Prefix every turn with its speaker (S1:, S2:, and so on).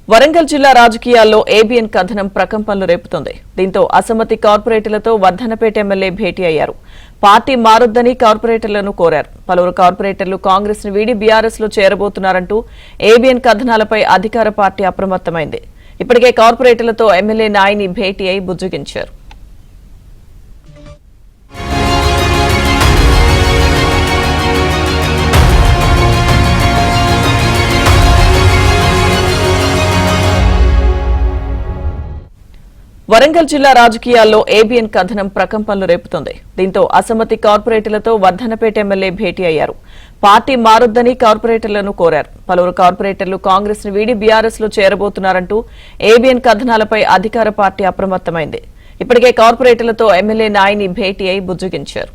S1: వరంగల్ జిల్లా రాజకీయాల్లో ఏబీఎన్ కథనం ప్రకంపనలు రేపుతోంది. దీంతో అసమ్మతి కార్పొరేటర్లతో వర్ధన్నపేట ఎమ్మెల్యే భేటీ అయ్యారు. పార్టీ మారొద్దని కార్పొరేటర్లను కోరారు. పలువురు కార్పొరేటర్లు కాంగ్రెస్ ను వీడి బీఆర్ఎస్ లో చేరబోతున్నారంటూ ఏబీఎన్ కథనాలపై అధికార పార్టీ అప్రమత్తమైంది. ఇప్పటికే కార్పొరేటర్లతో ఎమ్మెల్యే నాయిని భేటీ అయి బుజ్జగించారు. వరంగల్ జిల్లా రాజకీయాల్లో ఏబీఎన్ కథనం ప్రకంపనలు రేపుతోంది. దీంతో అసమ్మతి కార్పొరేటర్లతో వర్ధన్నపేట ఎమ్మెల్యే భేటీ అయ్యారు. పార్టీ మారొద్దని కార్పొరేటర్లను కోరారు. పలువురు కార్పొరేటర్లు కాంగ్రెస్ ను వీడి బీఆర్ఎస్ లో చేరబోతున్నారంటూ ఏబీఎన్ కథనాలపై అధికార పార్టీ అప్రమత్తమైంది. ఇప్పటికే కార్పొరేటర్లతో ఎమ్మెల్యే నాయిని భేటీ అయి బుజ్జగించారు.